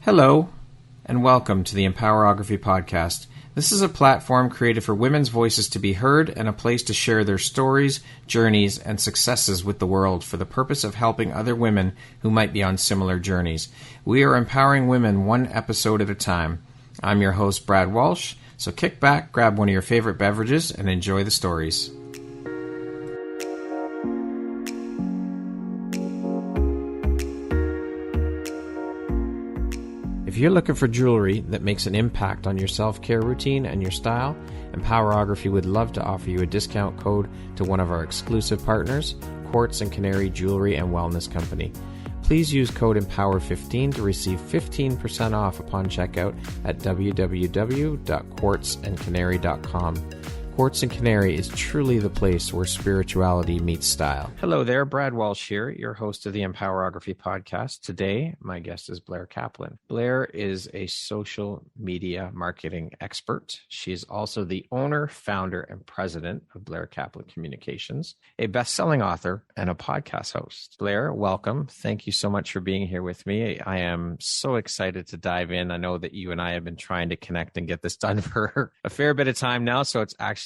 Hello, and welcome to the Empowerography Podcast. This is a platform created for women's voices to be heard and a place to share their stories, journeys, and successes with the world for the purpose of helping other women who might be on similar journeys. We are empowering women one episode at a time. I'm your host, Brad Walsh, so kick back, grab one of your favorite beverages, and enjoy the stories. If you're looking for jewelry that makes an impact on your self-care routine and your style, Empowerography would love to offer you a discount code to one of our exclusive partners, Quartz and Canary Jewelry and Wellness Company. Please use code EMPOWER15 to receive 15% off upon checkout at www.quartzandcanary.com. Quartz and Canary is truly the place where spirituality meets style. Hello there, Brad Walsh here, your host of the Empowerography Podcast. Today, my guest is Blair Kaplan. Blair is a social media marketing expert. She is also the owner, founder, and president of Blair Kaplan Communications, a best-selling author, and a podcast host. Blair, welcome. Thank you so much for being here with me. I am so excited to dive in. I know that you and I have been trying to connect and get this done for a fair bit of time now, so it's actually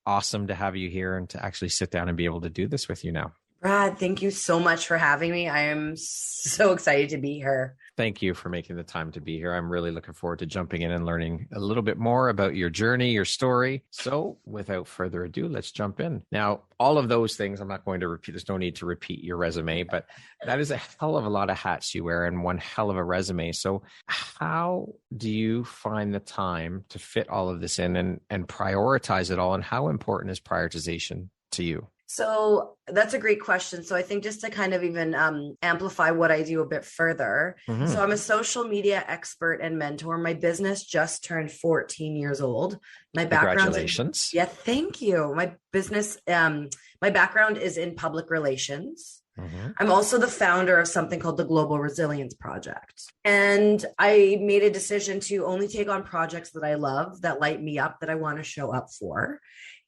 awesome to have you here and to actually sit down and be able to do this with you now. Brad, thank you so much for having me. I am so excited to be here. Thank you for making the time to be here. I'm really looking forward to jumping in and learning a little bit more about your journey, your story. So without further ado, let's jump in. Now, all of those things, I'm not going to repeat. There's no need to repeat your resume, but that is a hell of a lot of hats you wear and one hell of a resume. So how do you find the time to fit all of this in and prioritize it all? And how important is prioritization to you? So that's a great question. So I think just to kind of even amplify what I do a bit further. Mm-hmm. So I'm a social media expert and mentor. My business just turned 14 years old. My background. Congratulations. Yeah, thank you. My business, my background is in public relations. Mm-hmm. I'm also the founder of something called the Global Resilience Project. And I made a decision to only take on projects that I love, that light me up, that I want to show up for.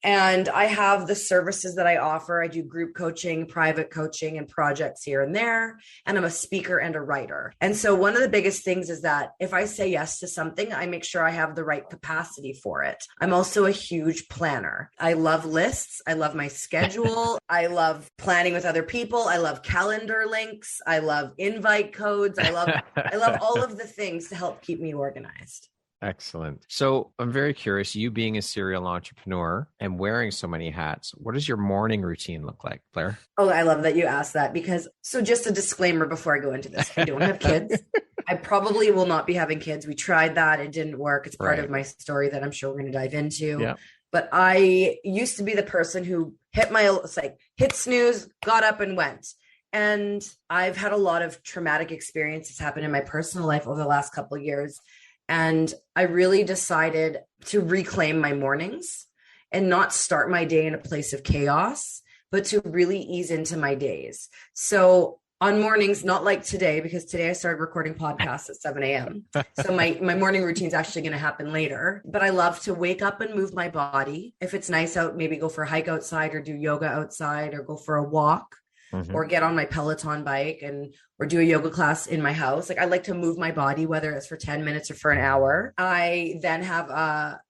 And I have the services that I offer. I do group coaching, private coaching, and projects here and there. And I'm a speaker and a writer. And so one of the biggest things is that if I say yes to something, I make sure I have the right capacity for it. I'm also a huge planner. I love lists. I love my schedule. I love planning with other people. I love calendar links. I love invite codes. I love all of the things to help keep me organized. Excellent. So I'm very curious, you being a serial entrepreneur and wearing so many hats, what does your morning routine look like, Blair? Oh, I love that you asked that so just a disclaimer before I go into this, I don't have kids. I probably will not be having kids. We tried that. It didn't work. It's part of my story that I'm sure we're going to dive into. Yeah. But I used to be the person who hit snooze, got up and went. And I've had a lot of traumatic experiences happen in my personal life over the last couple of years. And I really decided to reclaim my mornings and not start my day in a place of chaos, but to really ease into my days. So on mornings, not like today, because today I started recording podcasts at 7 a.m. So my morning routine is actually going to happen later. But I love to wake up and move my body. If it's nice out, maybe go for a hike outside or do yoga outside or go for a walk. Mm-hmm. Or get on my Peloton bike or do a yoga class in my house. I like to move my body, whether it's for 10 minutes or for an hour. I then have a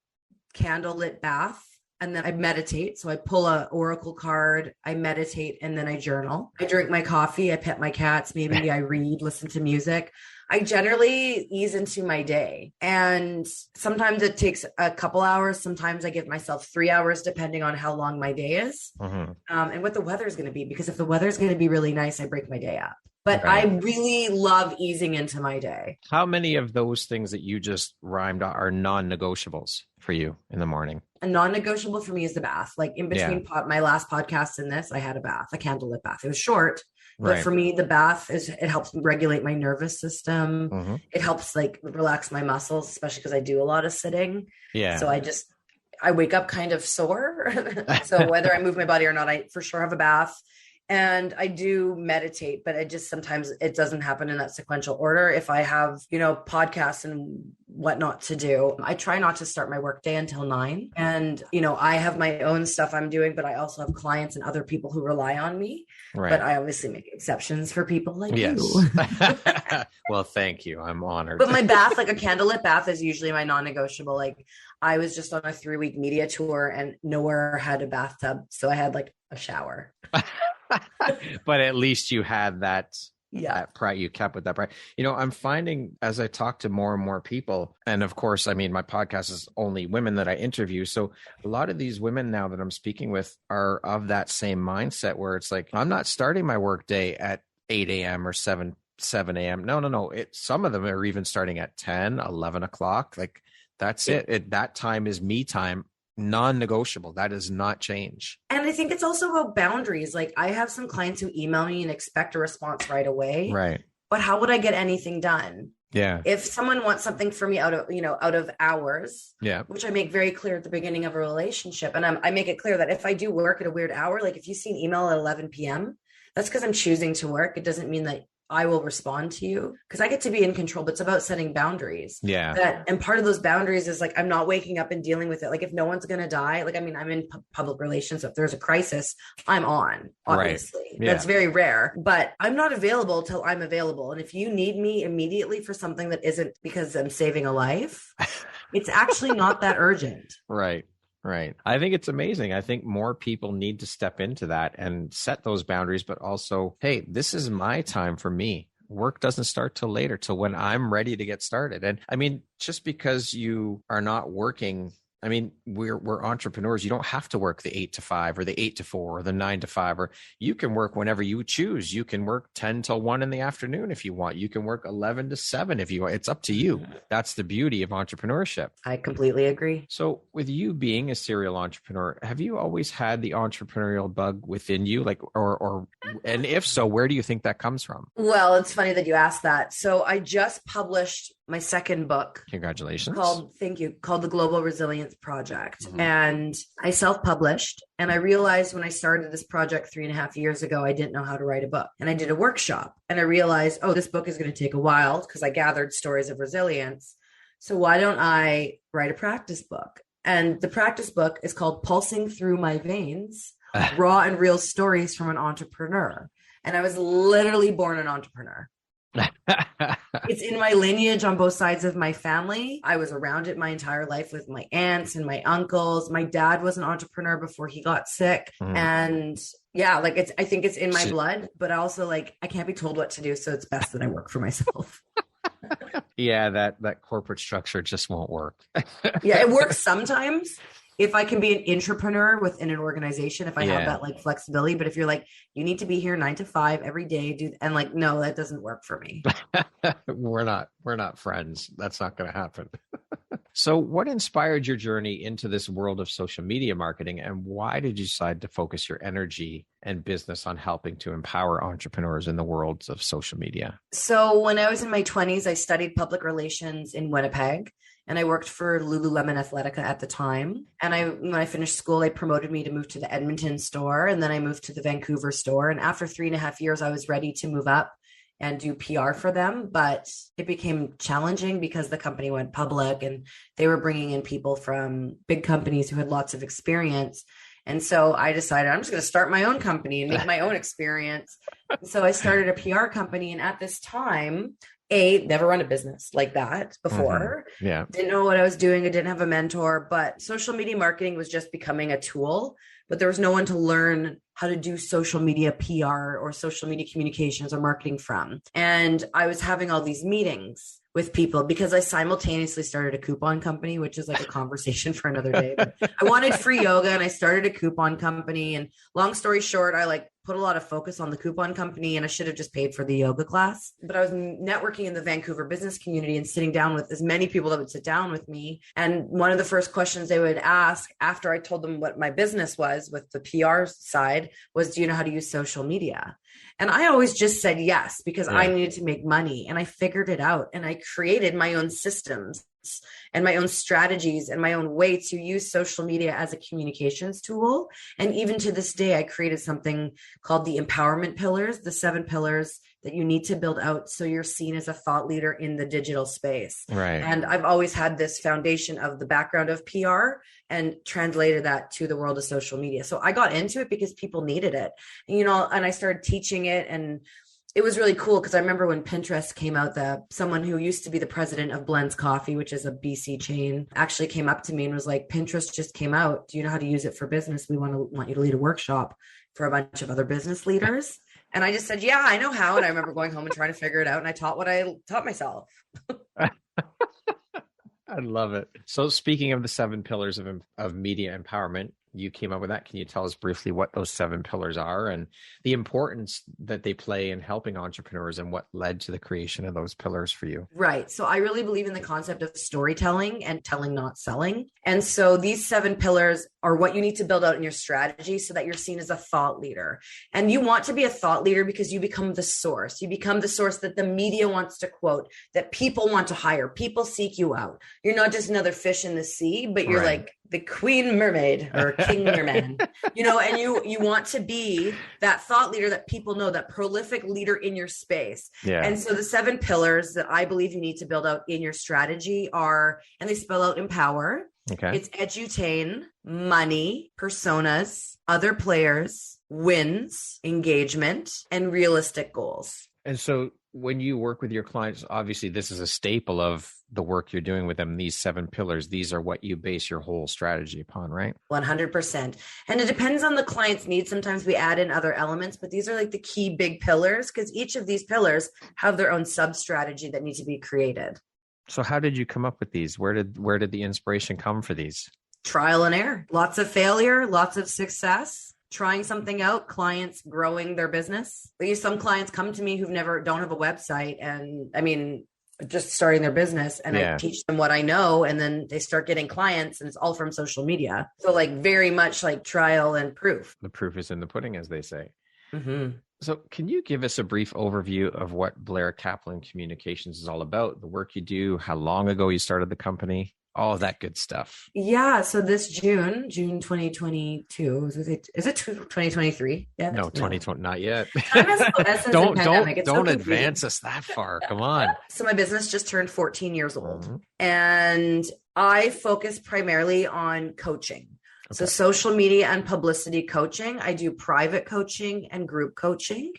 candlelit bath and then I meditate. So I pull a oracle card, I meditate, and then I journal. I drink my coffee, I pet my cats, maybe I read, listen to music. I generally ease into my day. And sometimes it takes a couple hours. Sometimes I give myself 3 hours, depending on how long my day is. Mm-hmm. And what the weather is going to be. Because if the weather is going to be really nice, I break my day up. But I really love easing into my day. How many of those things that you just rhymed are non-negotiables for you in the morning? A non-negotiable for me is the bath. Like in between my last podcast and this, I had a bath, a candlelit bath. It was short. But for me, the bath it helps regulate my nervous system. Mm-hmm. It helps relax my muscles, especially because I do a lot of sitting. Yeah. So I wake up kind of sore. So whether I move my body or not, I for sure have a bath. And I do meditate, but sometimes it doesn't happen in that sequential order. If I have, podcasts and what not to do. I try not to start my workday until 9. And, I have my own stuff I'm doing, but I also have clients and other people who rely on me. Right. But I obviously make exceptions for people like you. Well, thank you. I'm honored. But my bath, like a candlelit bath, is usually my non-negotiable. Like I was just on a 3-week media tour and nowhere had a bathtub. So I had like a shower. But at least you had that. Yeah. That pride, you kept with that pride. I'm finding as I talk to more and more people, and of course, I mean, my podcast is only women that I interview. So a lot of these women now that I'm speaking with are of that same mindset where it's like, I'm not starting my work day at 8 a.m. or 7 a.m. No. Some of them are even starting at 10, 11 o'clock. Like that's it. That time is me time. Non-negotiable. That does not change. And I think it's also about boundaries. Like I have some clients who email me and expect a response right away. Right. But how would I get anything done? Yeah. If someone wants something from me out of hours, yeah, which I make very clear at the beginning of a relationship. And I make it clear that if I do work at a weird hour, like if you see an email at 11 p.m., that's because I'm choosing to work. It doesn't mean that I will respond to you because I get to be in control, but it's about setting boundaries. Yeah. And part of those boundaries is like, I'm not waking up and dealing with it. Like if no one's going to die, like, I mean, I'm in public relations. So if there's a crisis, I'm on, obviously. Right. Yeah. That's very rare, but I'm not available till I'm available. And if you need me immediately for something that isn't because I'm saving a life, it's actually not that urgent. Right. Right. I think it's amazing. I think more people need to step into that and set those boundaries, but also, hey, this is my time for me. Work doesn't start till later, till when I'm ready to get started. And I mean, just because you are not working, I mean, we're entrepreneurs. You don't have to work the 8 to 5 or the 8 to 4 or the 9 to 5, or you can work whenever you choose. You can work 10 till 1 in the afternoon if you want. You can work 11 to 7 if you want. It's up to you. That's the beauty of entrepreneurship. I completely agree. So with you being a serial entrepreneur, have you always had the entrepreneurial bug within you? Like, and if so, where do you think that comes from? Well, it's funny that you asked that. So I just published my second book. Congratulations. Thank you. Called The Global Resilience Project. Mm-hmm. And I self-published. And I realized when I started this project 3.5 years ago, I didn't know how to write a book. And I did a workshop and I realized, this book is going to take a while because I gathered stories of resilience. So why don't I write a practice book? And the practice book is called Pulsing Through My Veins, Raw and Real Stories from an Entrepreneur. And I was literally born an entrepreneur. It's in my lineage on both sides of my family. I was around it my entire life with my aunts and my uncles. My dad was an entrepreneur before he got sick. And yeah, like I think it's in my blood, but also like I can't be told what to do. So it's best that I work for myself. Yeah, that corporate structure just won't work. Yeah, it works sometimes. If I can be an intrapreneur within an organization, if I have that like flexibility, but if you're like, you need to be here 9 to 5 every day, and like, no, that doesn't work for me. We're not friends. That's not going to happen. So what inspired your journey into this world of social media marketing, and why did you decide to focus your energy and business on helping to empower entrepreneurs in the worlds of social media? So when I was in my 20s, I studied public relations in Winnipeg. And I worked for Lululemon Athletica at the time. And when I finished school, they promoted me to move to the Edmonton store. And then I moved to the Vancouver store. And after 3.5 years, I was ready to move up and do PR for them. But it became challenging because the company went public and they were bringing in people from big companies who had lots of experience. And so I decided I'm just going to start my own company and make my own experience. So I started a PR company. And at this time, never run a business like that before. Mm-hmm. Yeah. Didn't know what I was doing. I didn't have a mentor, but social media marketing was just becoming a tool, but there was no one to learn how to do social media PR or social media communications or marketing from. And I was having all these meetings with people because I simultaneously started a coupon company, which is like a conversation for another day. But I wanted free yoga and I started a coupon company. And long story short, I put a lot of focus on the coupon company and I should have just paid for the yoga class. But I was networking in the Vancouver business community and sitting down with as many people that would sit down with me. And one of the first questions they would ask after I told them what my business was with the PR side was, do you know how to use social media? And I always just said yes, because I needed to make money, and I figured it out and I created my own systems and my own strategies and my own way to use social media as a communications tool. And even to this day, I created something called the empowerment pillars, the 7 pillars that you need to build out so you're seen as a thought leader in the digital space. Right. And I've always had this foundation of the background of PR and translated that to the world of social media. So I got into it because people needed it, and I started teaching it, and it was really cool because I remember when Pinterest came out, someone who used to be the president of Blends Coffee, which is a BC chain, actually came up to me and was like, Pinterest just came out. Do you know how to use it for business? We want you to lead a workshop for a bunch of other business leaders. And I just said, yeah, I know how. And I remember going home and trying to figure it out. And I taught what I taught myself. I love it. So speaking of the 7 pillars of media empowerment, you came up with that. Can you tell us briefly what those 7 pillars are and the importance that they play in helping entrepreneurs and what led to the creation of those pillars for you? Right. So I really believe in the concept of storytelling and telling, not selling. And so these 7 pillars are what you need to build out in your strategy so that you're seen as a thought leader. And you want to be a thought leader because you become the source. You become the source that the media wants to quote, that people want to hire. People seek you out. You're not just another fish in the sea, but you're like the queen mermaid or king merman, and you want to be that thought leader that people know, that prolific leader in your space. Yeah. And so the 7 pillars that I believe you need to build out in your strategy are, and they spell out empower. Okay. It's edutain, money, personas, other players, wins, engagement, and realistic goals. And so when you work with your clients, obviously this is a staple of the work you're doing with them, these 7 pillars. These are what you base your whole strategy upon, right? 100%. And it depends on the client's needs. Sometimes we add in other elements, but these are like the key big pillars because each of these pillars have their own sub strategy that needs to be created. So how did you come up with these? Where did the inspiration come for these? Trial and error, lots of failure, lots of success. Trying something out, clients growing their business. Some clients come to me who don't have a website, and just starting their business, and I teach them what I know, and then they start getting clients, and it's all from social media. So very much like trial and proof. The proof is in the pudding, as they say. Mm-hmm. So can you give us a brief overview of what Blair Kaplan Communications is all about, the work you do, how long ago you started the company? All of that good stuff. Yeah. So this June 2022, is it 2023? Yeah. No, 2020, not yet. Don't advance us that far. Come on. So my business just turned 14 years old, Mm-hmm. and I focus primarily on coaching. Okay. So social media and publicity coaching. I do private coaching and group coaching.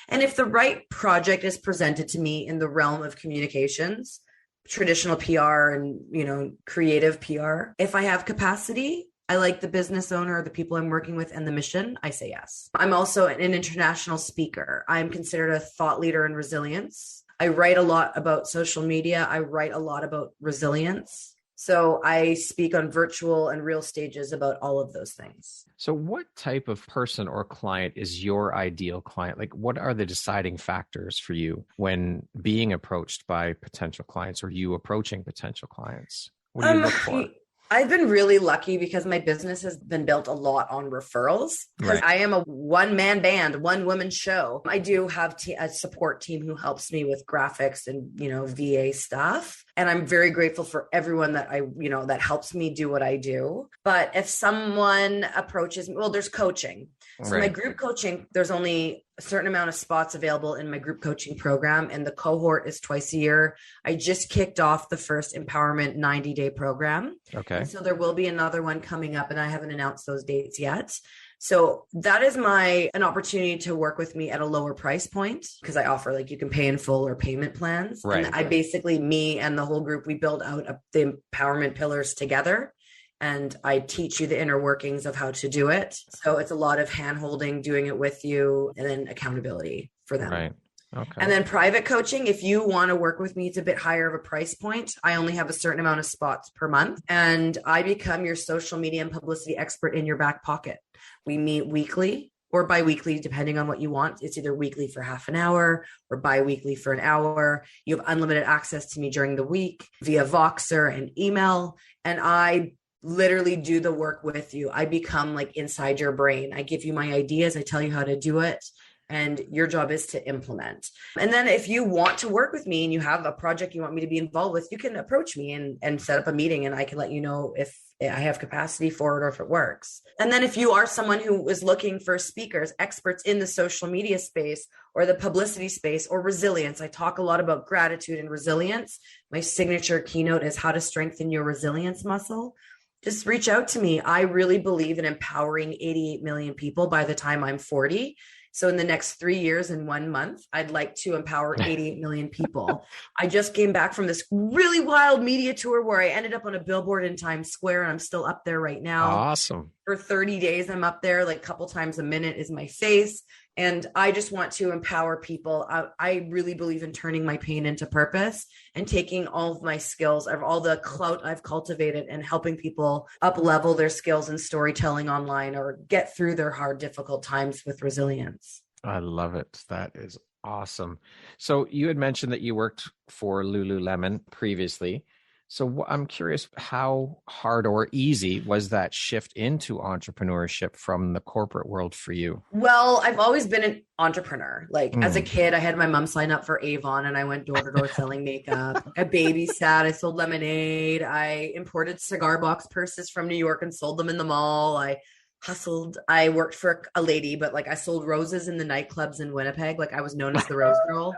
And if the right project is presented to me in the realm of communications, traditional PR and, creative PR. If I have capacity, I like the business owner, the people I'm working with, and the mission, I say yes. I'm also an international speaker. I'm considered a thought leader in resilience. I write a lot about social media. I write a lot about resilience. So I speak on virtual and real stages about all of those things. So what type of person or client is your ideal client? What are the deciding factors for you when being approached by potential clients or you approaching potential clients? What do you look for? I've been really lucky because my business has been built a lot on referrals. Because I am a one-man band, one-woman show. I do have a support team who helps me with graphics and, VA stuff. And I'm very grateful for everyone that that helps me do what I do. But if someone approaches me, there's coaching. So my group coaching, there's only a certain amount of spots available in my group coaching program. And the cohort is twice a year. I just kicked off the first empowerment 90-day program. Okay. And so there will be another one coming up, and I haven't announced those dates yet. So that is an opportunity to work with me at a lower price point because I offer you can pay in full or payment plans. Right. And I basically, me and the whole group, we build out the empowerment pillars together. And I teach you the inner workings of how to do it. So it's a lot of hand-holding, doing it with you, and then accountability for them. Right. Okay. And then private coaching, if you want to work with me, it's a bit higher of a price point. I only have a certain amount of spots per month, and I become your social media and publicity expert in your back pocket. We meet weekly or bi-weekly, depending on what you want. It's either weekly for half an hour or bi-weekly for an hour. You have unlimited access to me during the week via Voxer and email. And I literally do the work with you. I become inside your brain. I give you my ideas. I tell you how to do it. and your job is to implement. And then if you want to work with me and you have a project you want me to be involved with, you can approach me and set up a meeting, and I can let you know if I have capacity for it or if it works. And then if you are someone who is looking for speakers, experts in the social media space or the publicity space or resilience, I talk a lot about gratitude and resilience. My signature keynote is how to strengthen your resilience muscle. Just reach out to me. I really believe in empowering 88 million people by the time I'm 40. So in the next 3 years and 1 month, I'd like to empower 88 million people. I just came back from this really wild media tour where I ended up on a billboard in Times Square, and I'm still up there right now. Awesome. For 30 days, I'm up there, like a couple times a minute is my face. And I just want to empower people. I really believe in turning my pain into purpose and taking all of my skills, of all the clout I've cultivated, and helping people up level their skills in storytelling online or get through their hard, difficult times with resilience. I love it. That is awesome. So you had mentioned that you worked for Lululemon previously. So I'm curious, how hard or easy was that shift into entrepreneurship from the corporate world for you? Well, I've always been an entrepreneur. Like as a kid, I had my mom sign up for Avon, and I went door to door selling makeup. I babysat. I sold lemonade. I imported cigar box purses from New York and sold them in the mall. I hustled. I worked for a lady, but like I sold roses in the nightclubs in Winnipeg. Like I was known as the Rose Girl.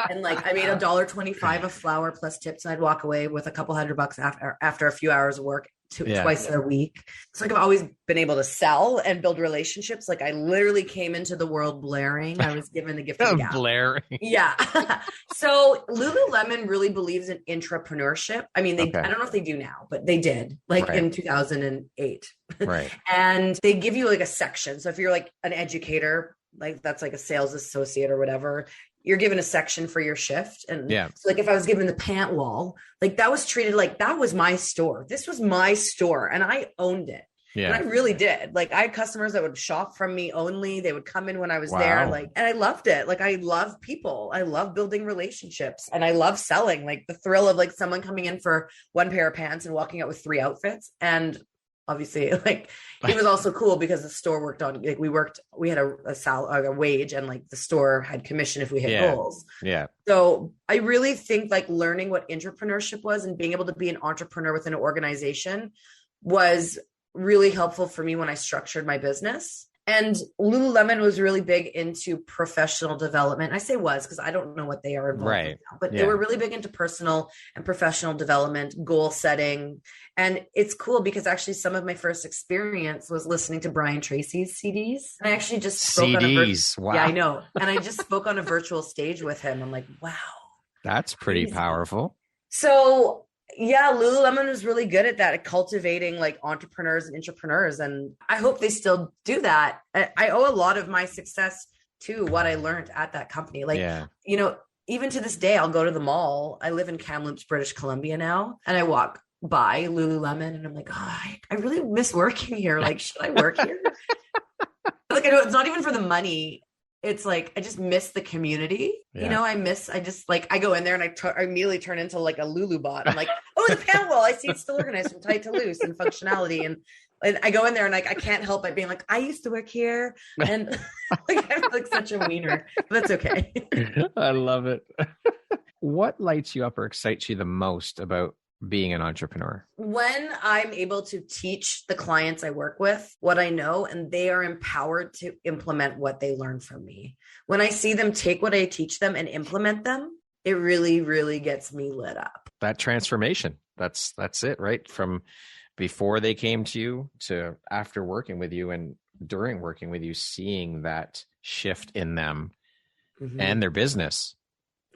And like I made $1.25 a flower plus tips. And I'd walk away with a couple $100 after a few hours of work twice a week. So like I've always been able to sell and build relationships. Like I literally came into the world blaring. I was given the gift of the gab. Blaring. Yeah. So Lululemon really believes in intrapreneurship. I mean, I don't know if they do now, but they did in 2008. Right. And they give you like a section. So if you're like an educator, like that's like a sales associate or whatever, you're given a section for your shift. And so like if I was given the pant wall, like that was treated like that was my store. This was my store and I owned it. Yeah. And I really did. Like I had customers that would shop from me only. They would come in when I was there. Like, and I loved it. Like I love people. I love building relationships, and I love selling. Like the thrill of like someone coming in for one pair of pants and walking out with 3 outfits. And obviously like it was also cool because the store worked on, like we had a wage, and like the store had commission if we hit goals. Yeah. So I really think like learning what entrepreneurship was and being able to be an entrepreneur within an organization was really helpful for me when I structured my business. And Lululemon was really big into professional development. I say was because I don't know what they are involved in now, but they were really big into personal and professional development, goal setting. And it's cool because actually some of my first experience was listening to Brian Tracy's CDs. And I actually just spoke on wow. Yeah, I know. And I just spoke on a virtual stage with him. I'm like, wow. That's pretty powerful. So yeah, Lululemon was really good at that, at cultivating like entrepreneurs and intrapreneurs. And I hope they still do that. I owe a lot of my success to what I learned at that company. Like, you know, even to this day, I'll go to the mall. I live in Kamloops, British Columbia now, and I walk by Lululemon and I'm like, oh, I really miss working here. Like, should I work here? Like, I know it's not even for the money. It's like, I just miss the community. You know, I just like, I go in there and I immediately turn into like a Lulu bot. I'm like, oh, the pant wall. I see it's still organized from tight to loose and functionality. And I go in there and like, I can't help but being like, I used to work here. And like, I'm like such a wiener, but that's okay. I love it. What lights you up or excites you the most about being an entrepreneur? When I'm able to teach the clients I work with what I know, and they are empowered to implement what they learn from me. When I see them take what I teach them and implement them, it really, really gets me lit up. That transformation, that's it, right? From before they came to you to after working with you and during working with you, seeing that shift in them and their business.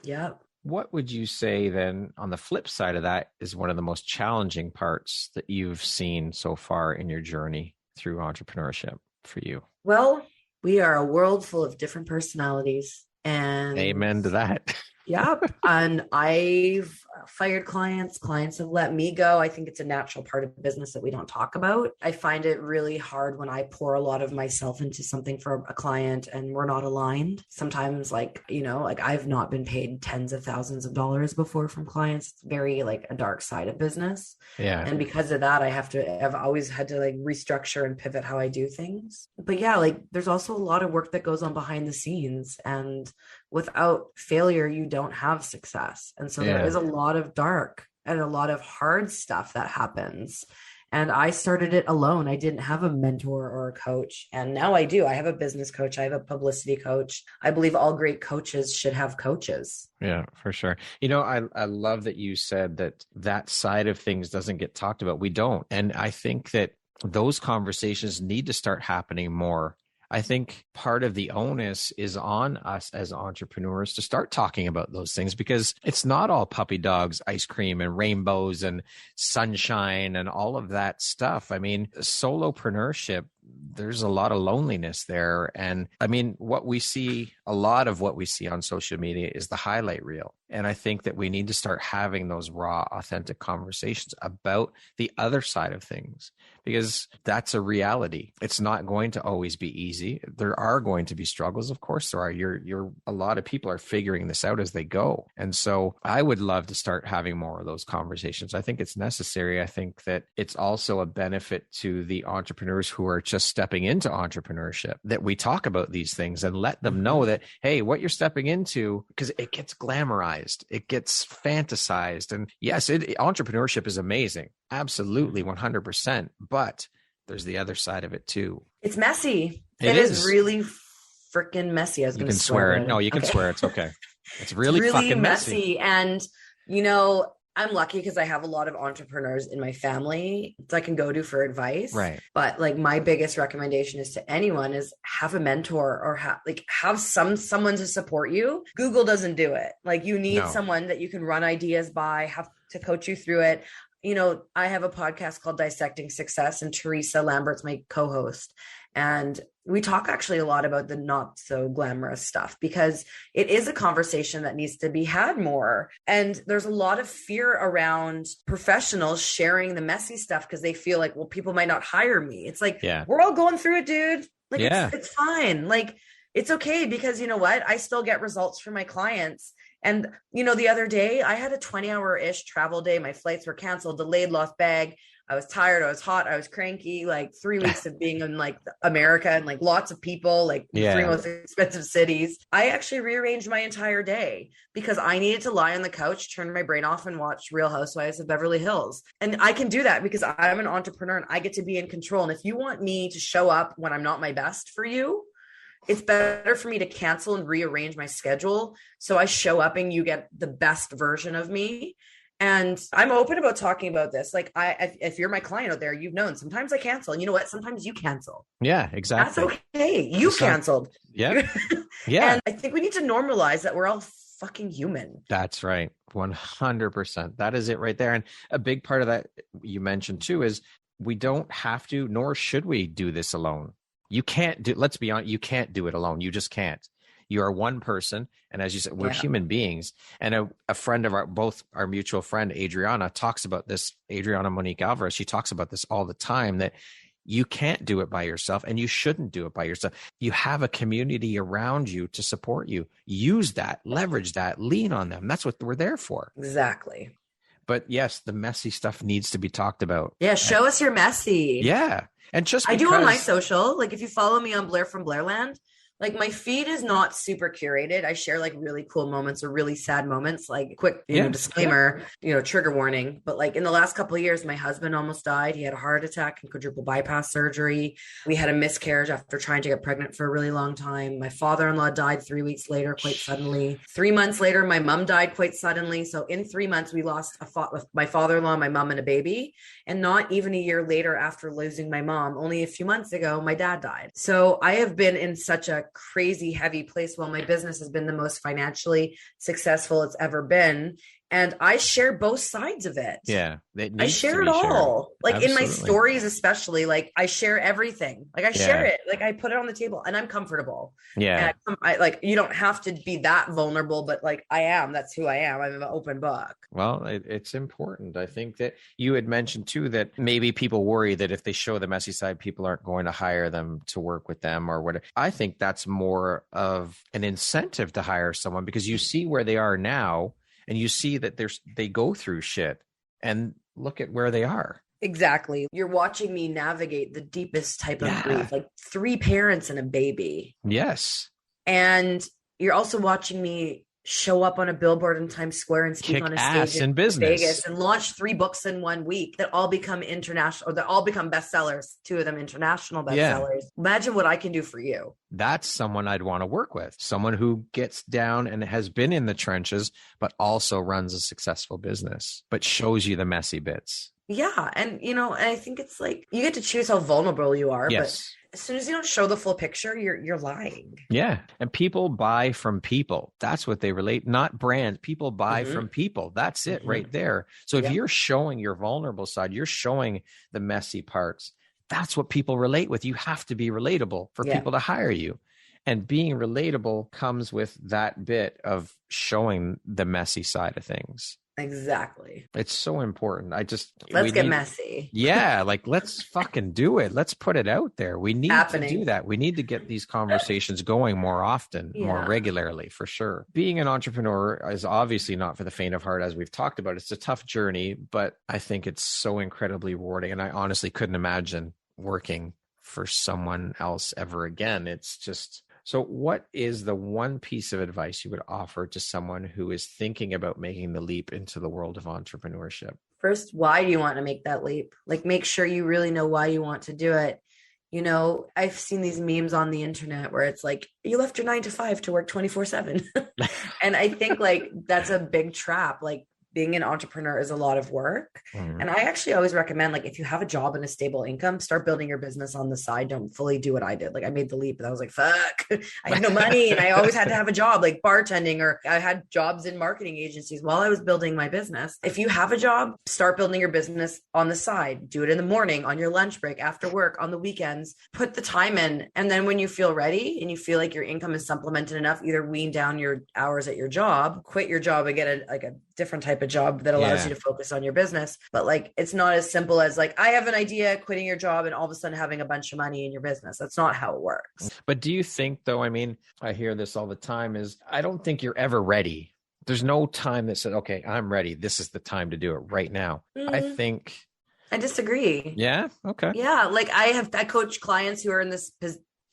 Yeah. What would you say then on the flip side of that is one of the most challenging parts that you've seen so far in your journey through entrepreneurship for you? Well, we are a world full of different personalities, and amen to that. Yep. And I've fired clients. Clients have let me go. I think it's a natural part of business that we don't talk about. I find it really hard when I pour a lot of myself into something for a client and we're not aligned. Sometimes like I've not been paid tens of thousands of dollars before from clients. It's very like a dark side of business. Yeah. And because of that, I've always had to like restructure and pivot how I do things. But yeah, like there's also a lot of work that goes on behind the scenes, and without failure, you don't have success. And so there is a lot of dark and a lot of hard stuff that happens. And I started it alone. I didn't have a mentor or a coach. And now I do. I have a business coach. I have a publicity coach. I believe all great coaches should have coaches. Yeah, for sure. I love that you said that side of things doesn't get talked about. We don't. And I think that those conversations need to start happening more. I think part of the onus is on us as entrepreneurs to start talking about those things, because it's not all puppy dogs, ice cream and rainbows and sunshine and all of that stuff. I mean, solopreneurship, there's a lot of loneliness there. And I mean, a lot of what we see on social media is the highlight reel. And I think that we need to start having those raw, authentic conversations about the other side of things, because that's a reality. It's not going to always be easy. There are going to be struggles. Of course there are. A lot of people are figuring this out as they go. And so I would love to start having more of those conversations. I think it's necessary. I think that it's also a benefit to the entrepreneurs who are just stepping into entrepreneurship, that we talk about these things and let them know that, hey, what you're stepping into, because it gets glamorized, it gets fantasized. And yes, entrepreneurship is amazing. Absolutely, 100%. But there's the other side of it too. It's messy. It is really freaking messy. I was going to swear it. No, you can swear. It's okay. It's really fucking messy. And, I'm lucky because I have a lot of entrepreneurs in my family that I can go to for advice. Right. But like my biggest recommendation is to anyone is have a mentor or have someone to support you. Google doesn't do it. Like you need someone that you can run ideas by, have to coach you through it. I have a podcast called Dissecting Success, and Teresa Lambert's my co-host. And we talk actually a lot about the not so glamorous stuff, because it is a conversation that needs to be had more. And there's a lot of fear around professionals sharing the messy stuff because they feel like, well, people might not hire me. It's like, we're all going through it, dude. Like, it's fine. Like, it's okay, because you know what? I still get results from my clients. And, the other day I had a 20-hour-ish travel day. My flights were canceled, delayed, lost bag. I was tired. I was hot. I was cranky, like 3 weeks of being in like America and like lots of people, like the 3 most expensive cities. I actually rearranged my entire day because I needed to lie on the couch, turn my brain off and watch Real Housewives of Beverly Hills. And I can do that because I'm an entrepreneur and I get to be in control. And if you want me to show up when I'm not my best for you, it's better for me to cancel and rearrange my schedule so I show up and you get the best version of me. And I'm open about talking about this. Like if you're my client out there, you've known sometimes I cancel. And you know what? Sometimes you cancel. Yeah, exactly. That's okay. You canceled. Yeah. And I think we need to normalize that we're all fucking human. That's right. 100%. That is it right there. And a big part of that you mentioned too is we don't have to, nor should we do this alone. You can't do, let's be honest, you can't do it alone. You just can't. You are one person. And as you said, we're human beings. And a friend of both our mutual friend, Adriana, talks about this. Adriana Monique Alvarez, she talks about this all the time, that you can't do it by yourself and you shouldn't do it by yourself. You have a community around you to support you. Use that, leverage that, lean on them. That's what we're there for. Exactly. But yes, the messy stuff needs to be talked about. Yeah. Show us your messy. Yeah. And just because, I do on my social, like if you follow me on Blair from Blairland, like my feed is not super curated. I share like really cool moments or really sad moments, like quick disclaimer, trigger warning. But like in the last couple of years, my husband almost died. He had a heart attack and quadruple bypass surgery. We had a miscarriage after trying to get pregnant for a really long time. My father-in-law died 3 weeks later, quite suddenly. 3 months later, my mom died quite suddenly. So in 3 months, we lost my father-in-law, my mom, and a baby. And not even a year later after losing my mom, only a few months ago, my dad died. So I have been in such a crazy heavy place while my business has been the most financially successful it's ever been. And I share both sides of it. Yeah. I share it all. Like Absolutely. in my stories, especially, like I share everything. Like I share it. Like I put it on the table and I'm comfortable. Yeah. And I like, you don't have to be that vulnerable, but like I am, that's who I am. I'm an open book. Well, it's important. I think that you had mentioned too, that maybe people worry that if they show the messy side, people aren't going to hire them to work with them or whatever. I think that's more of an incentive to hire someone because you see where they are now. And you see that they go through shit and look at where they are. Exactly. You're watching me navigate the deepest type of grief, like 3 parents and a baby. Yes. And you're also watching me show up on a billboard in Times Square and speak on a stage in Vegas and launch 3 books in 1 week that all become international, or that all become bestsellers, 2 of them international bestsellers. Yeah. Imagine what I can do for you. That's someone I'd want to work with. Someone who gets down and has been in the trenches, but also runs a successful business, but shows you the messy bits. Yeah. And, I think it's like you get to choose how vulnerable you are. Yes. But as soon as you don't show the full picture, you're lying. Yeah. And people buy from people. That's what they relate, not brands. People buy from people. That's it right there. So if you're showing your vulnerable side, you're showing the messy parts. That's what people relate with. You have to be relatable for people to hire you. And being relatable comes with that bit of showing the messy side of things. Exactly. It's so important. Let's get messy. Yeah. Like, let's fucking do it. Let's put it out there. We need to do that. We need to get these conversations going more often, more regularly, for sure. Being an entrepreneur is obviously not for the faint of heart, as we've talked about. It's a tough journey, but I think it's so incredibly rewarding. And I honestly couldn't imagine working for someone else ever again. It's just... So what is the one piece of advice you would offer to someone who is thinking about making the leap into the world of entrepreneurship? First, why do you want to make that leap? Like, make sure you really know why you want to do it. I've seen these memes on the internet where it's like, you left your 9 to 5 to work 24/7. And I think like that's a big trap. Like, being an entrepreneur is a lot of work. And I actually always recommend, like, if you have a job and a stable income, start building your business on the side. Don't fully do what I did. Like, I made the leap and I was like, fuck, I had no money. And I always had to have a job, like bartending, or I had jobs in marketing agencies while I was building my business. If you have a job, start building your business on the side. Do it in the morning, on your lunch break, after work, on the weekends. Put the time in. And then when you feel ready and you feel like your income is supplemented enough, either wean down your hours at your job, quit your job and get a different type of job that allows you to focus on your business. But like, it's not as simple as like, I have an idea, quitting your job and all of a sudden having a bunch of money in your business. That's not how it works. But do you think though, I mean, I hear this all the time, is I don't think you're ever ready. There's no time that said, okay, I'm ready. This is the time to do it right now. I think. I disagree. Yeah. Okay. Yeah. Like I coach clients who are in this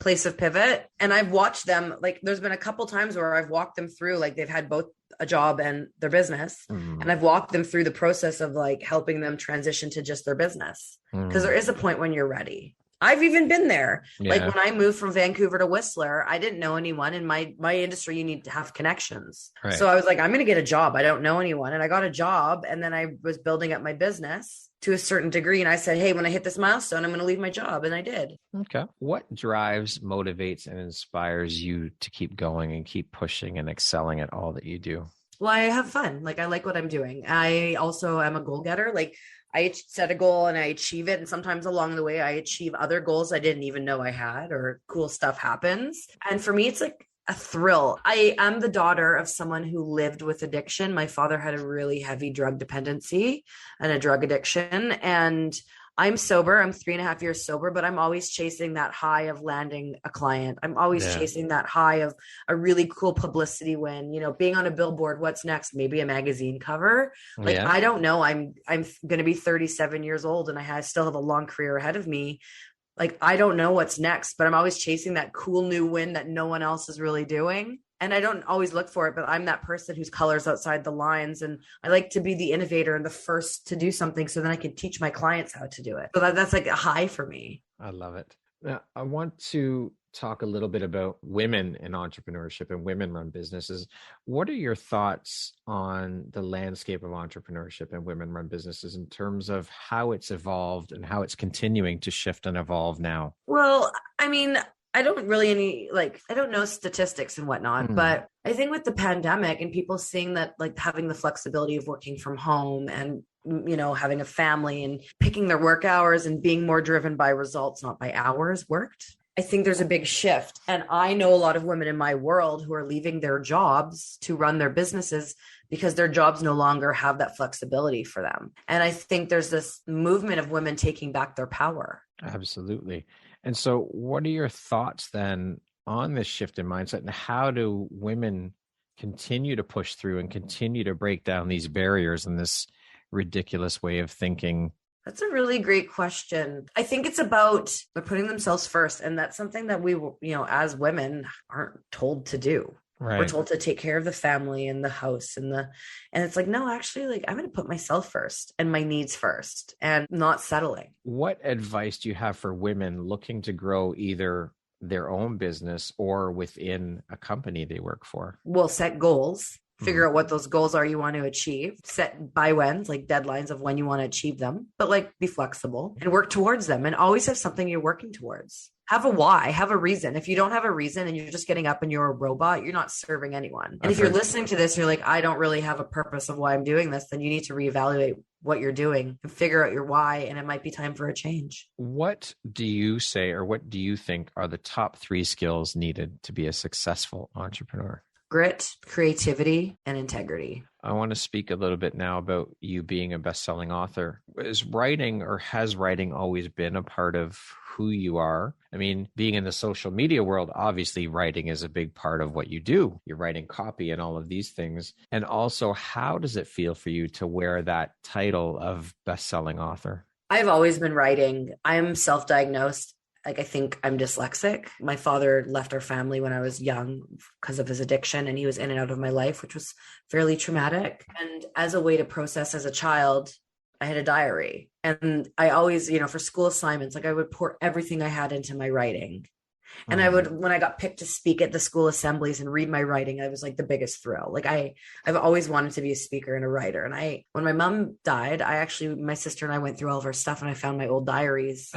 place of pivot, and I've watched them, like, there's been a couple times where I've walked them through, like, they've had both a job and their business. And I've walked them through the process of like helping them transition to just their business. Because there is a point when you're ready. I've even been there. Like when I moved from Vancouver to Whistler, I didn't know anyone. In my industry, you need to have connections. Right. So I was like, I'm going to get a job. I don't know anyone. And I got a job. And then I was building up my business to a certain degree. And I said, hey, when I hit this milestone, I'm going to leave my job. And I did. Okay. What drives, motivates, and inspires you to keep going and keep pushing and excelling at all that you do? Well, I have fun. Like, I like what I'm doing. I also am a goal getter. Like, I set a goal and I achieve it. And sometimes along the way, I achieve other goals I didn't even know I had, or cool stuff happens. And for me, it's like a thrill. I am the daughter of someone who lived with addiction. My father had a really heavy drug dependency and a drug addiction. And I'm sober. I'm 3.5 years sober, but I'm always chasing that high of landing a client. I'm always chasing that high of a really cool publicity win, being on a billboard. What's next? Maybe a magazine cover. Like, I don't know. I'm going to be 37 years old and I still have a long career ahead of me. Like, I don't know what's next, but I'm always chasing that cool new win that no one else is really doing. And I don't always look for it, but I'm that person whose colors outside the lines. And I like to be the innovator and the first to do something so then I can teach my clients how to do it. So that's like a high for me. I love it. Now, I want to talk a little bit about women in entrepreneurship and women-run businesses. What are your thoughts on the landscape of entrepreneurship and women-run businesses in terms of how it's evolved and how it's continuing to shift and evolve now? Well, I mean, I don't really I don't know statistics and whatnot, but I think with the pandemic and people seeing that, like, having the flexibility of working from home and, you know, having a family and picking their work hours and being more driven by results, not by hours worked. I think there's a big shift. And I know a lot of women in my world who are leaving their jobs to run their businesses because their jobs no longer have that flexibility for them. And I think there's this movement of women taking back their power. Absolutely. And so what are your thoughts then on this shift in mindset, and how do women continue to push through and continue to break down these barriers and this ridiculous way of thinking? That's a really great question. I think it's about putting themselves first. And that's something that we, you know, as women aren't told to do. Right. We're told to take care of the family and the house and it's like, no, actually, like, I'm going to put myself first and my needs first and not settling. What advice do you have for women looking to grow either their own business or within a company they work for? Well, set goals. Figure out what those goals are you want to achieve, set by whens, like deadlines of when you want to achieve them, but like be flexible and work towards them and always have something you're working towards. Have a why, have a reason. If you don't have a reason and you're just getting up and you're a robot, you're not serving anyone. And if you're listening to this, you're like, I don't really have a purpose of why I'm doing this, then you need to reevaluate what you're doing and figure out your why. And it might be time for a change. What do you say, or what do you think are the top 3 skills needed to be a successful entrepreneur? Grit, creativity, and integrity. I want to speak a little bit now about you being a best-selling author. Has writing always been a part of who you are? I mean, being in the social media world, obviously writing is a big part of what you do. You're writing copy and all of these things. And also, how does it feel for you to wear that title of best-selling author? I've always been writing. I'm self-diagnosed. Like, I think I'm dyslexic. My father left our family when I was young because of his addiction, and he was in and out of my life, which was fairly traumatic. And as a way to process as a child, I had a diary. And I always, you know, for school assignments, like, I would pour everything I had into my writing. And I would, when I got picked to speak at the school assemblies and read my writing, I was like the biggest thrill. Like, I've always wanted to be a speaker and a writer. And when my mom died, my sister and I went through all of her stuff and I found my old diaries.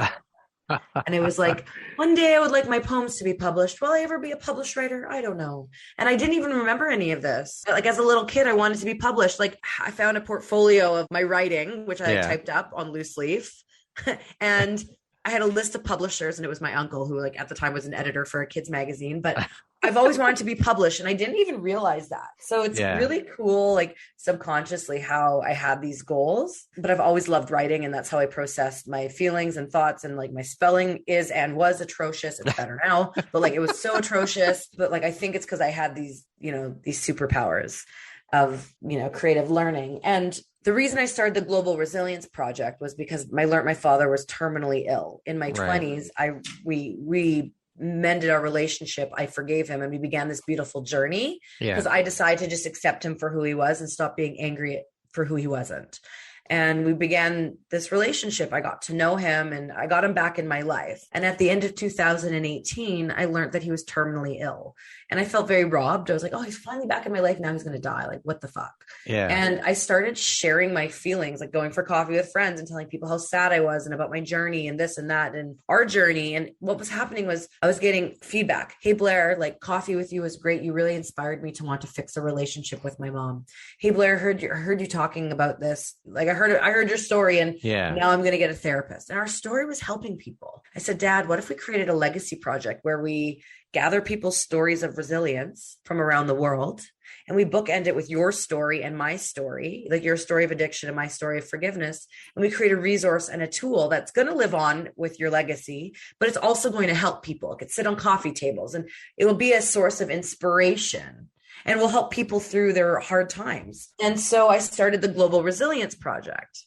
And it was like, one day I would like my poems to be published. Will I ever be a published writer? I don't know. And I didn't even remember any of this. Like, as a little kid, I wanted to be published. Like, I found a portfolio of my writing, which I had typed up on loose leaf. And I had a list of publishers, and it was my uncle who, like, at the time was an editor for a kids magazine, but I've always wanted to be published, and I didn't even realize that. So it's really cool, like, subconsciously how I had these goals, but I've always loved writing, and that's how I processed my feelings and thoughts. And like, my spelling is and was atrocious. It's better now, but like, it was so atrocious. But like, I think it's because I had these, you know, these superpowers of, you know, creative learning. And the reason I started the Global Resilience Project was because I learned my father was terminally ill. In my 20s, we mended our relationship. I forgave him, and we began this beautiful journey because I decided to just accept him for who he was and stop being angry for who he wasn't. And we began this relationship. I got to know him and I got him back in my life. And at the end of 2018, I learned that he was terminally ill. And I felt very robbed. I was like, oh, he's finally back in my life. Now he's going to die. Like, what the fuck? Yeah. And I started sharing my feelings, like going for coffee with friends and telling people how sad I was and about my journey and this and that and our journey. And what was happening was I was getting feedback. Hey, Blair, like, coffee with you was great. You really inspired me to want to fix a relationship with my mom. Hey, Blair, I heard you talking about this. Like, I heard your story, and now I'm going to get a therapist. And our story was helping people. I said, Dad, what if we created a legacy project where we gather people's stories of resilience from around the world, and we bookend it with your story and my story, like your story of addiction and my story of forgiveness. And we create a resource and a tool that's going to live on with your legacy, but it's also going to help people. It could sit on coffee tables, and it will be a source of inspiration, and will help people through their hard times. And so I started the Global Resilience Project.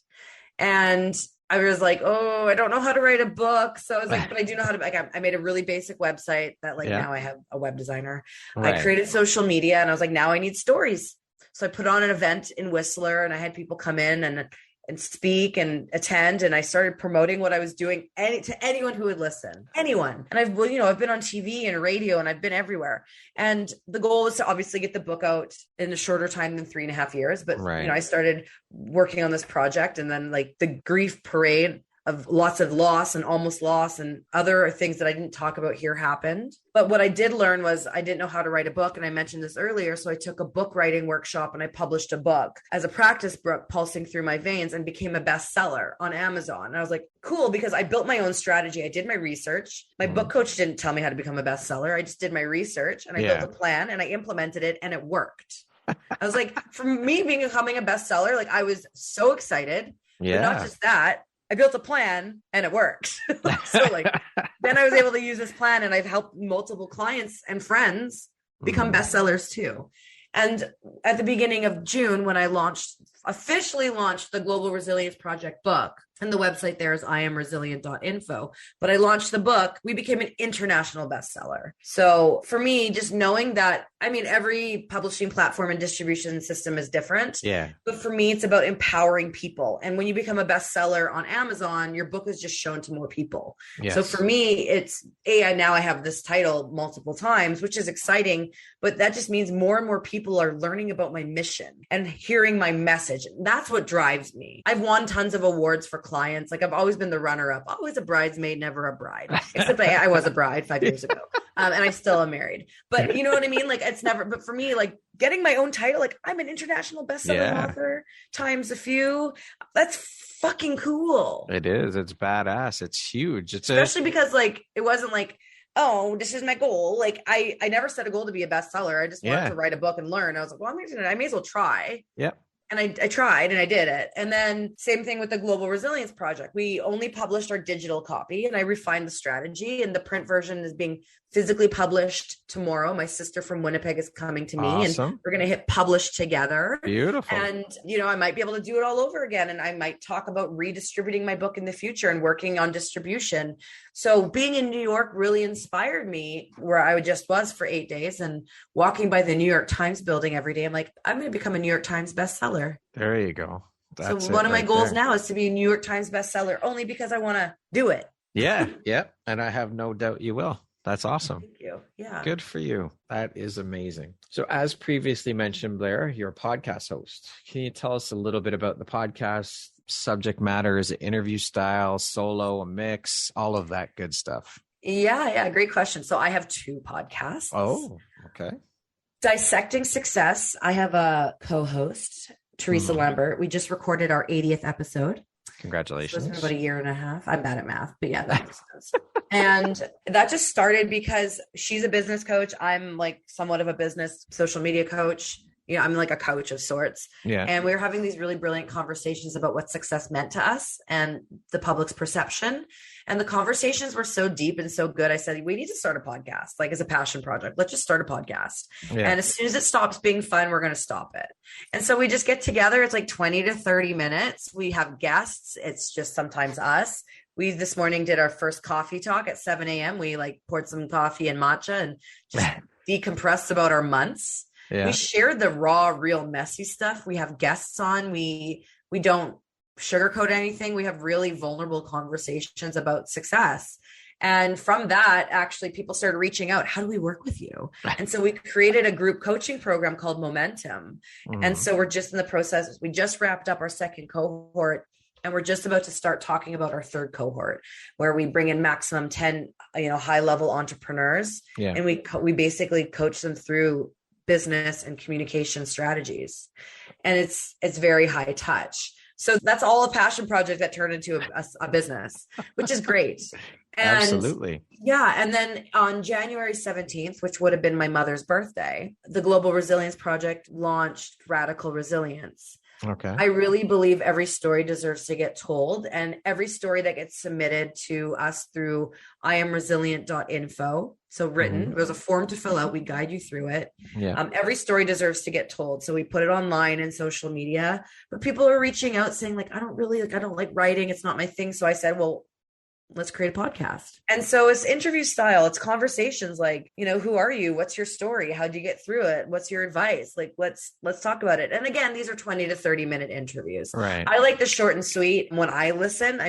And I was like, oh, I don't know how to write a book. So I was like, but I do know how to, like, I made a really basic website that, like, now I have a web designer. Right. I created social media, and I was like, now I need stories. So I put on an event in Whistler, and I had people come in and speak and attend. And I started promoting what I was doing to anyone who would listen, anyone. And I've been on TV and radio, and I've been everywhere. And the goal was to obviously get the book out in a shorter time than 3.5 years. But, I started working on this project, and then, like, the grief parade lots of loss and almost loss and other things that I didn't talk about here happened. But what I did learn was I didn't know how to write a book. And I mentioned this earlier. So I took a book writing workshop and I published a book as a practice book pulsing through my veins and became a bestseller on Amazon. And I was like, cool, because I built my own strategy. I did my research. My book coach didn't tell me how to become a bestseller. I just did my research and I built a plan and I implemented it and it worked. I was like, for me becoming a bestseller, like I was so excited. But not just that, I built a plan and it worked. So like, then I was able to use this plan and I've helped multiple clients and friends become bestsellers too. And at the beginning of June, when I officially launched the Global Resilience Project book, and the website there is IamResilient.info, but I launched the book, we became an international bestseller. So for me, just knowing that, I mean, every publishing platform and distribution system is different. Yeah. But for me, it's about empowering people. And when you become a bestseller on Amazon, your book is just shown to more people. Yes. So for me, it's now I have this title multiple times, which is exciting, but that just means more and more people are learning about my mission and hearing my message. That's what drives me. I've won tons of awards for clients. Like I've always been the runner-up, always a bridesmaid, never a bride, except I was a bride 5 years ago. And I still am married, but you know what I mean? Like it's never, but for me, like getting my own title, like I'm an international bestselling author times a few. That's fucking cool. It is. It's badass. It's huge. Especially because like, it wasn't like, oh, this is my goal. Like I never set a goal to be a bestseller. I just wanted to write a book and learn. I was like, well, I may as well try. Yep. And I tried and I did it. And then same thing with the Global Resilience Project. We only published our digital copy and I refined the strategy, and the print version is being physically published tomorrow. My sister from Winnipeg is coming to me and we're going to hit publish together. Beautiful. And, you know, I might be able to do it all over again. And I might talk about redistributing my book in the future and working on distribution. So being in New York really inspired me, where I just was for 8 days, and walking by the New York Times building every day. I'm like, I'm going to become a New York Times bestseller. There you go. That's so one of my goals now is to be a New York Times bestseller, only because I want to do it. Yeah. Yeah. And I have no doubt you will. That's awesome. Thank you. Yeah. Good for you. That is amazing. So as previously mentioned, Blair, you're a podcast host. Can you tell us a little bit about the podcast subject matter? Is it interview style, solo, a mix, all of that good stuff? Yeah. Great question. So I have 2 podcasts. Oh, okay. Dissecting Success. I have a co-host, Teresa Lambert. We just recorded our 80th episode. Congratulations. So about a year and a half. I'm bad at math, but yeah, that makes sense. And that just started because she's a business coach. I'm like somewhat of a business social media coach. You know, I'm like a coach of sorts. Yeah. And we were having these really brilliant conversations about what success meant to us and the public's perception. And the conversations were so deep and so good. I said, we need to start a podcast, like as a passion project. Let's just start a podcast. Yeah. And as soon as it stops being fun, we're going to stop it. And so we just get together. It's like 20 to 30 minutes. We have guests. It's just sometimes us. We this morning did our first coffee talk at 7 a.m. We like poured some coffee and matcha and just decompressed about our months. Yeah. We shared the raw, real messy stuff. We have guests on. We don't sugarcoat anything. We have really vulnerable conversations about success. And from that, actually, people started reaching out. How do we work with you? And so we created a group coaching program called Momentum. And so we're just in the process. We just wrapped up our second cohort. And we're just about to start talking about our third cohort, where we bring in maximum 10, high level entrepreneurs. Yeah. And we basically coach them through business and communication strategies. And it's very high touch. So that's all a passion project that turned into a business, which is great. And absolutely. Yeah. And then on January 17th, which would have been my mother's birthday, the Global Resilience Project launched Radical Resilience. Okay. I really believe every story deserves to get told, and every story that gets submitted to us through IamResilient.info. So written, there's a form to fill out. We guide you through it. Yeah. Every story deserves to get told. So we put it online and social media, but people are reaching out saying like, I don't like writing. It's not my thing. So I said, well, let's create a podcast. And so it's interview style. It's conversations like, who are you? What's your story? How'd you get through it? What's your advice? Like, let's talk about it. And again, these are 20 to 30 minute interviews. Right. I like the short and sweet. When I listen,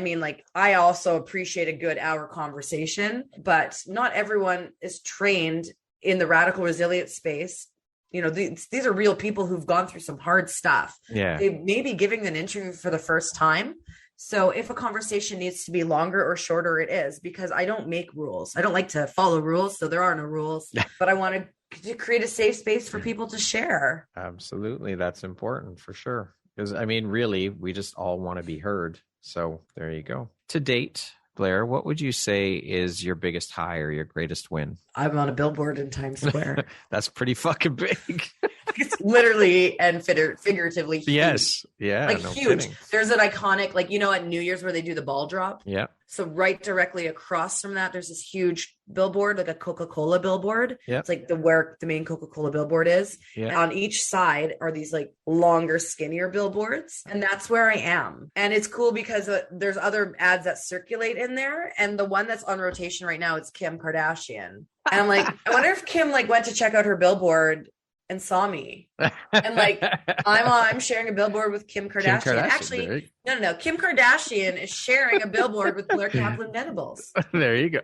I also appreciate a good hour conversation, but not everyone is trained in the radical resilience space. These are real people who've gone through some hard stuff. Yeah. They may be giving an interview for the first time. So if a conversation needs to be longer or shorter, it is, because I don't make rules. I don't like to follow rules, so there are no rules, but I want to create a safe space for people to share. Absolutely. That's important for sure. Because I mean, really, we just all want to be heard. So there you go. To date, Blair, what would you say is your biggest high or your greatest win? I'm on a billboard in Times Square. That's pretty fucking big. It's literally and figuratively huge. Yes. Yeah. Like no huge. kidding. There's an iconic, like, at New Year's where they do the ball drop. Yeah. So right directly across from that, there's this huge billboard, like a Coca-Cola billboard. Yeah. It's like where the main Coca-Cola billboard is. Yeah. And on each side are these like longer, skinnier billboards. And that's where I am. And it's cool because there's other ads that circulate in there. And the one that's on rotation right now is Kim Kardashian. And I'm like, I wonder if Kim like went to check out her billboard and saw me. And like, I'm sharing a billboard with Kim Kardashian. Actually, no. Kim Kardashian is sharing a billboard with Blair Kaplan Venables. There you go.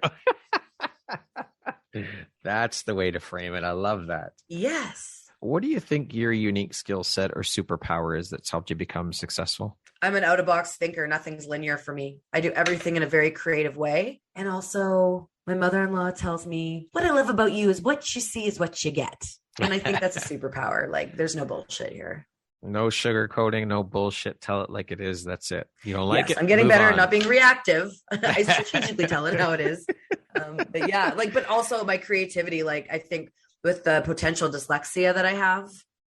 That's the way to frame it. I love that. Yes. What do you think your unique skill set or superpower is that's helped you become successful? I'm an out-of-box thinker. Nothing's linear for me. I do everything in a very creative way. And also, my mother-in-law tells me, what I love about you is what you see is what you get. And I think that's a superpower. Like, there's no bullshit here. No sugarcoating, no bullshit. Tell it like it is. That's it. You don't like it. I'm getting better at not being reactive. I strategically tell it how it is. But yeah, but also my creativity. Like, I think with the potential dyslexia that I have,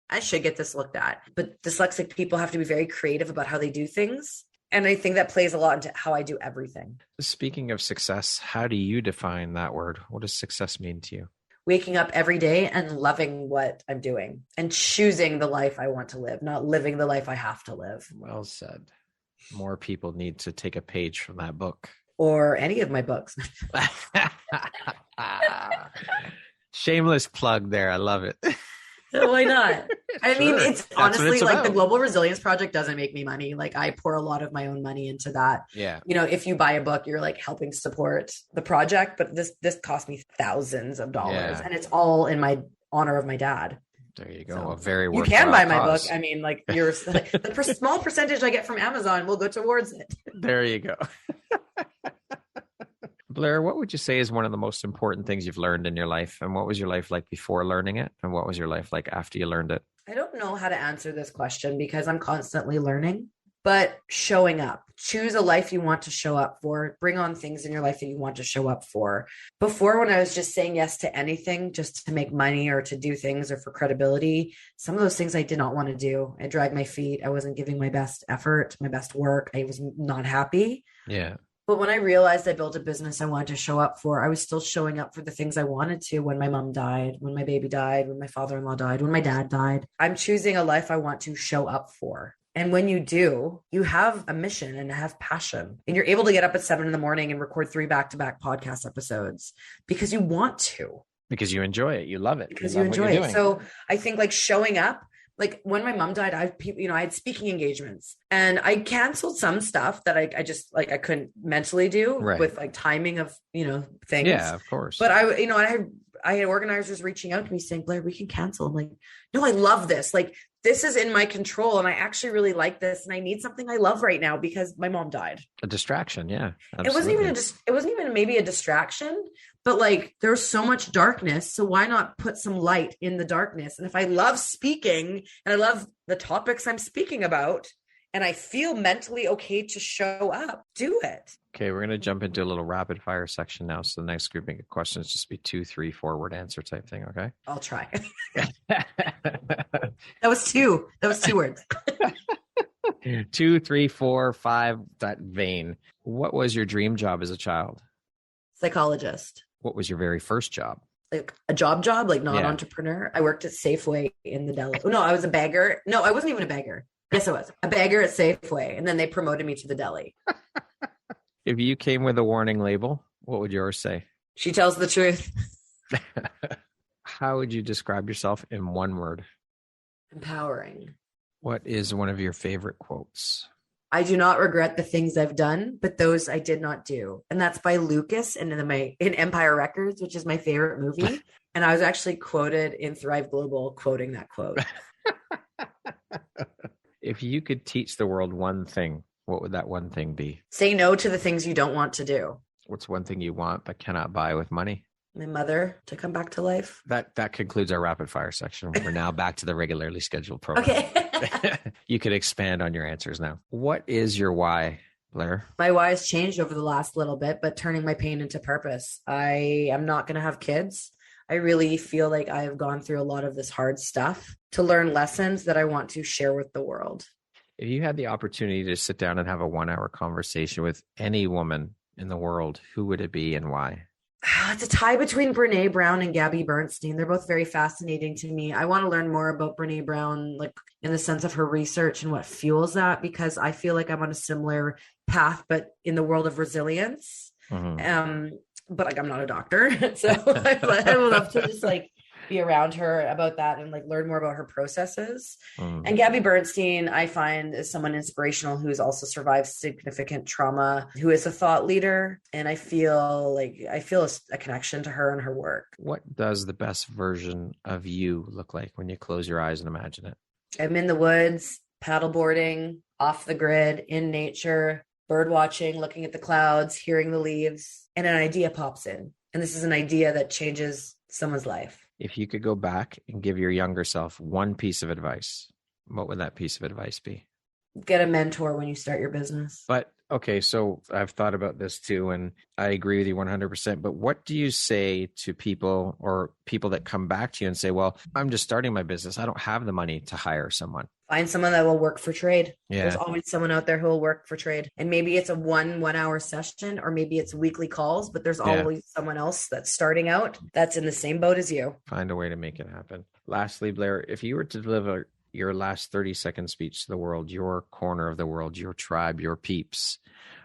I should get this looked at. But dyslexic people have to be very creative about how they do things. And I think that plays a lot into how I do everything. Speaking of success, how do you define that word? What does success mean to you? Waking up every day and loving what I'm doing and choosing the life I want to live, not living the life I have to live. Well said. More people need to take a page from that book. Or any of my books. Shameless plug there. I love it. Why not? I mean, it's honestly like about. The Global Resilience Project doesn't make me money. Like, I pour a lot of my own money into that. Yeah. If you buy a book, you're like helping support the project, but this cost me thousands of dollars, and it's all in my honor of my dad. There you go. So, a very you can buy my book. I mean, like, the small percentage I get from Amazon will go towards it. There you go. Blair, what would you say is one of the most important things you've learned in your life? And what was your life like before learning it? And what was your life like after you learned it? I don't know how to answer this question because I'm constantly learning, but showing up, choose a life you want to show up for, bring on things in your life that you want to show up for. Before, when I was just saying yes to anything, just to make money or to do things or for credibility, some of those things I did not want to do. I dragged my feet. I wasn't giving my best effort, my best work. I was not happy. Yeah. But when I realized I built a business I wanted to show up for, I was still showing up for the things I wanted to when my mom died, when my baby died, when my father-in-law died, when my dad died. I'm choosing a life I want to show up for. And when you do, you have a mission and have passion. And you're able to get up at 7 a.m. and record 3 back-to-back podcast episodes because you want to. Because you enjoy it. You love it. Because you enjoy it. So I think like showing up, like when my mom died, I had speaking engagements and I canceled some stuff that I just like, I couldn't mentally do with like timing of, things. Yeah, of course. But I had organizers reaching out to me saying, Blair, we can cancel. I'm like, no, I love this. Like, this is in my control. And I actually really like this. And I need something I love right now because my mom died. A distraction. Yeah. Absolutely. It wasn't even maybe a distraction, but like there's so much darkness. So why not put some light in the darkness? And if I love speaking and I love the topics I'm speaking about, and I feel mentally okay to show up, do it. Okay, we're going to jump into a little rapid fire section now. So the next grouping of questions just be 2, 3, 4 word answer type thing. Okay. I'll try. That was 2 words. 2, 3, 4, 5, that vein. What was your dream job as a child? Psychologist. What was your very first job? Like a job, like non-entrepreneur. I worked at Safeway in the deli. Oh, no, I was a bagger. No, I wasn't even a bagger. Yes, I was a bagger at Safeway. And then they promoted me to the deli. If you came with a warning label, what would yours say? She tells the truth. How would you describe yourself in one word? Empowering. What is one of your favorite quotes? I do not regret the things I've done, but those I did not do. And that's by Lucas in Empire Records, which is my favorite movie. And I was actually quoted in Thrive Global quoting that quote. If you could teach the world one thing, What would that one thing be? Say no to the things you don't want to do. What's one thing you want but cannot buy with money? My mother to come back to life. That concludes our rapid fire section. We're now back to the regularly scheduled program. Okay. You could expand on your answers now. What is your why, Blair? My why has changed over the last little bit, but turning my pain into purpose. I am not going to have kids. I really feel like I have gone through a lot of this hard stuff to learn lessons that I want to share with the world. If you had the opportunity to sit down and have a 1-hour conversation with any woman in the world, who would it be and why? It's a tie between Brene Brown and Gabby Bernstein. They're both very fascinating to me. I want to learn more about Brene Brown, like in the sense of her research and what fuels that, because I feel like I'm on a similar path, but in the world of resilience. Mm-hmm. But like, I'm not a doctor. So I would love to just like be around her about that and like learn more about her processes. And Gabby Bernstein, I find, is someone inspirational who's also survived significant trauma, who is a thought leader. And I feel a connection to her and her work. What does the best version of you look like when you close your eyes and imagine it? I'm in the woods, paddleboarding, off the grid, in nature, bird watching, looking at the clouds, hearing the leaves, and an idea pops in. And this is an idea that changes someone's life. If you could go back and give your younger self one piece of advice, what would that piece of advice be? Get a mentor when you start your business. But okay, so I've thought about this too, and I agree with you 100%. But what do you say to people or people that come back to you and say, well, I'm just starting my business. I don't have the money to hire someone. Find someone that will work for trade. Yeah. There's always someone out there who will work for trade. And maybe it's a 1-hour session, or maybe it's weekly calls, but there's always someone else that's starting out that's in the same boat as you. Find a way to make it happen. Lastly, Blair, if you were to deliver your last 30-second speech to the world, your corner of the world, your tribe, your peeps,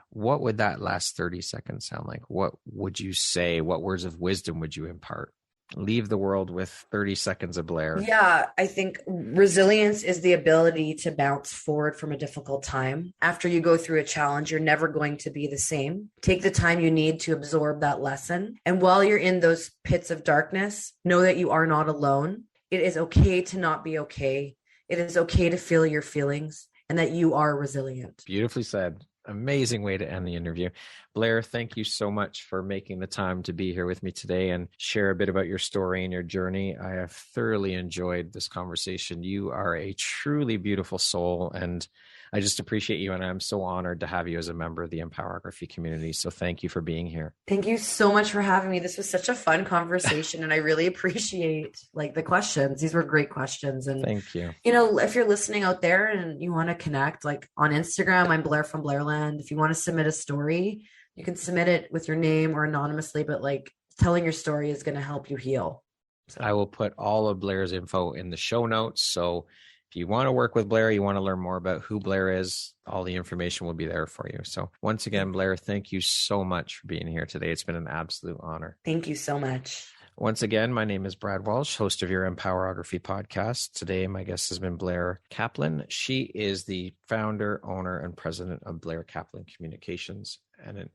what would that last 30 seconds sound like? What would you say? What words of wisdom would you impart? Leave the world with 30 seconds of Blair. Yeah, I think resilience is the ability to bounce forward from a difficult time. After you go through a challenge, you're never going to be the same. Take the time you need to absorb that lesson. And while you're in those pits of darkness, know that you are not alone. It is okay to not be okay. It is okay to feel your feelings and that you are resilient. Beautifully said. Amazing way to end the interview. Blair, thank you so much for making the time to be here with me today and share a bit about your story and your journey. I have thoroughly enjoyed this conversation. You are a truly beautiful soul, and I just appreciate you, and I'm so honored to have you as a member of the Empowerography community. So thank you for being here. Thank you so much for having me. This was such a fun conversation, and I really appreciate like the questions. These were great questions. And thank you. You know, if you're listening out there and you want to connect, like on Instagram, I'm Blair from Blairland. If you want to submit a story, you can submit it with your name or anonymously, but like telling your story is going to help you heal. So I will put all of Blair's info in the show notes. So if you want to work with Blair, you want to learn more about who Blair is, all the information will be there for you. So once again, Blair, thank you so much for being here today. It's been an absolute honor. Thank you so much. Once again, my name is Brad Walsh, host of your Empowerography podcast. Today, my guest has been Blair Kaplan. She is the founder, owner, and president of Blair Kaplan Communications and an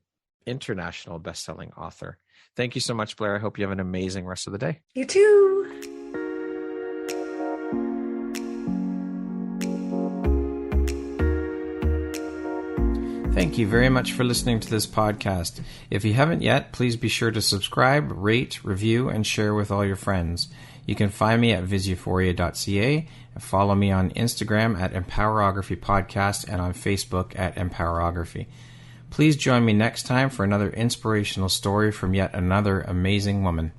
international best-selling author. Thank you so much, Blair. I hope you have an amazing rest of the day. You too. Thank you very much for listening to this podcast. If you haven't yet, please be sure to subscribe, rate, review, and share with all your friends. You can find me at viseuphoria.ca and follow me on Instagram at Empowerography Podcast and on Facebook at Empowerography. Please join me next time for another inspirational story from yet another amazing woman.